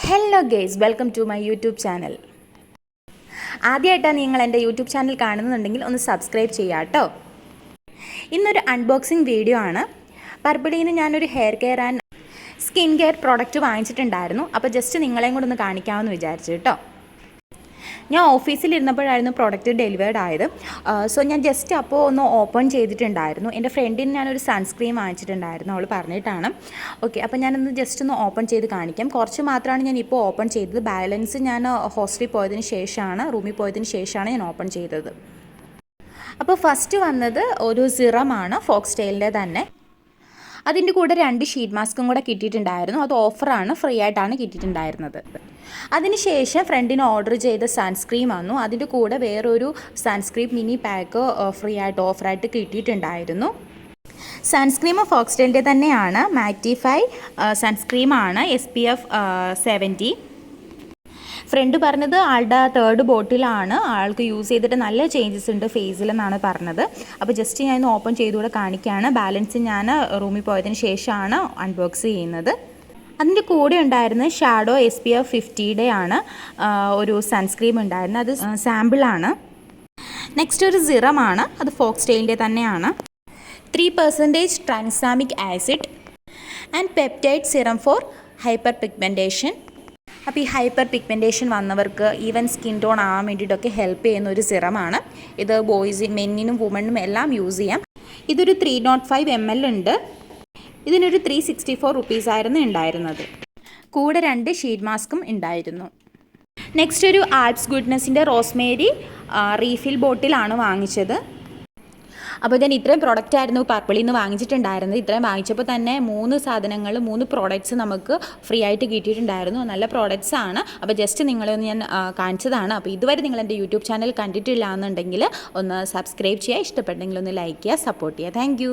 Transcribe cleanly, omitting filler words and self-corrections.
Hello guys, welcome to my YouTube channel. ആദ്യമായിട്ടാണ് നിങ്ങൾ എൻ്റെ യൂട്യൂബ് ചാനൽ കാണുന്നുണ്ടെങ്കിൽ ഒന്ന് സബ്സ്ക്രൈബ് ചെയ്യുക കേട്ടോ. ഇന്നൊരു അൺബോക്സിങ് വീഡിയോ ആണ്. പർപ്പിളിയിൽ നിന്ന് ഞാനൊരു hair care and skin care product വാങ്ങിച്ചിട്ടുണ്ടായിരുന്നു. അപ്പോൾ ജസ്റ്റ് നിങ്ങളെയും കൂടെ ഒന്ന് കാണിക്കാമെന്ന് വിചാരിച്ചു കേട്ടോ. ഞാൻ ഓഫീസിലിരുന്നപ്പോഴായിരുന്നു പ്രോഡക്റ്റ് ഡെലിവേർഡ് ആയത്. സോ ഞാൻ ജസ്റ്റ് അപ്പോൾ ഒന്ന് ഓപ്പൺ ചെയ്തിട്ടുണ്ടായിരുന്നു. എൻ്റെ ഫ്രണ്ടിന് ഞാനൊരു സൺസ്ക്രീൻ വാങ്ങിച്ചിട്ടുണ്ടായിരുന്നു, അവൾ പറഞ്ഞിട്ടാണ്. ഓക്കെ, അപ്പോൾ ഞാനൊന്ന് ജസ്റ്റ് ഒന്ന് ഓപ്പൺ ചെയ്ത് കാണിക്കാം. കുറച്ച് മാത്രമാണ് ഞാൻ ഇപ്പോൾ ഓപ്പൺ ചെയ്തത്. ബാലൻസ് ഞാൻ ഹോസ്റ്റലിൽ പോയതിന് ശേഷമാണ്, റൂമിൽ പോയതിന് ശേഷമാണ് ഞാൻ ഓപ്പൺ ചെയ്തത്. അപ്പോൾ ഫസ്റ്റ് വന്നത് ഒരു സിറമാണ്, ഫോക്സ്ടെയിലിൻ്റെ തന്നെ. അതിൻ്റെ കൂടെ 2 ഷീറ്റ് മാസ്കും കൂടെ കിട്ടിയിട്ടുണ്ടായിരുന്നു. അത് ഓഫറാണ്, ഫ്രീ ആയിട്ടാണ് കിട്ടിയിട്ടുണ്ടായിരുന്നത്. അതിനുശേഷം ഫ്രണ്ടിന് ഓർഡർ ചെയ്ത സൺസ്ക്രീൻ വന്നു. അതിൻ്റെ കൂടെ വേറൊരു സൺസ്ക്രീൻ മിനി പാക്ക് ഫ്രീ ആയിട്ട് ഓഫറായിട്ട് കിട്ടിയിട്ടുണ്ടായിരുന്നു. സൺസ്ക്രീം ഫോക്സ്ടെയിലിൻ്റെ തന്നെയാണ്, മാറ്റിഫൈ സൺസ്ക്രീമാണ്, SPF 70. ഫ്രണ്ട് പറഞ്ഞത് ആളുടെ 3rd ബോട്ടിലാണ്, ആൾക്ക് യൂസ് ചെയ്തിട്ട് നല്ല ചേഞ്ചസ് ഉണ്ട് ഫേസിലെന്നാണ് പറഞ്ഞത്. അപ്പോൾ ജസ്റ്റ് ഞാൻ ഓപ്പൺ ചെയ്തുകൂടെ കാണിക്കുകയാണ്. ബാലൻസ് ഞാൻ റൂമിൽ പോയതിന് ശേഷമാണ് അൺബോക്സ് ചെയ്യുന്നത്. അതിൻ്റെ കൂടെ ഉണ്ടായിരുന്ന ഷാഡോ SPF 50 ആണ് ഒരു സൺസ്ക്രീം ഉണ്ടായിരുന്നത്. അത് സാമ്പിളാണ്. നെക്സ്റ്റ് ഒരു സിറമാണ്, അത് ഫോക്സ്ടെയിലിൻ്റെ തന്നെയാണ്. 3% tranexamic acid and peptide serum for hyper pigmentation. അപ്പോൾ ഈ ഹൈപ്പർ പിഗ്മെൻറ്റേഷൻ വന്നവർക്ക് ഈവൻ സ്കിൻ ടോൺ ആവാൻ വേണ്ടിയിട്ടൊക്കെ ഹെൽപ്പ് ചെയ്യുന്ന ഒരു സിറമാണ് ഇത്. മെന്നിനും വുമണിനും എല്ലാം യൂസ് ചെയ്യാം. ഇതൊരു 305 ml ഉണ്ട്. ഇതിനൊരു 364 റുപ്പീസായിരുന്നു ഉണ്ടായിരുന്നത്. കൂടെ 2 ഷീറ്റ് മാസ്കും ഉണ്ടായിരുന്നു. നെക്സ്റ്റ് ഒരു ആൽപ്സ് ഗുഡ്നെസ്സിൻ്റെ റോസ്മേരി റീഫിൽ ബോട്ടിലാണ് വാങ്ങിച്ചത്. അപ്പോൾ ഞാൻ ഇത്രയും പ്രോഡക്റ്റ് ആയിരുന്നു പർപ്പിളിൽ നിന്ന് വാങ്ങിച്ചിട്ടുണ്ടായിരുന്നത്. ഇത്രയും വാങ്ങിച്ചപ്പോൾ തന്നെ 3 പ്രോഡക്റ്റ്സ് നമുക്ക് ഫ്രീ ആയിട്ട് കിട്ടിയിട്ടുണ്ടായിരുന്നു. നല്ല പ്രോഡക്റ്റ്സ് ആണ്. അപ്പോൾ ജസ്റ്റ് നിങ്ങളൊന്ന് ഞാൻ കാണിച്ചതാണ്. അപ്പോൾ ഇതുവരെ നിങ്ങൾ എൻ്റെ യൂട്യൂബ് ചാനൽ കണ്ടിട്ടില്ല എന്നുണ്ടെങ്കിൽ ഒന്ന് സബ്സ്ക്രൈബ് ചെയ്യുക, ഇഷ്ടപ്പെട്ടെങ്കിൽ ഒന്ന് ലൈക്ക് ചെയ്യുക, സപ്പോർട്ട് ചെയ്യുക. താങ്ക്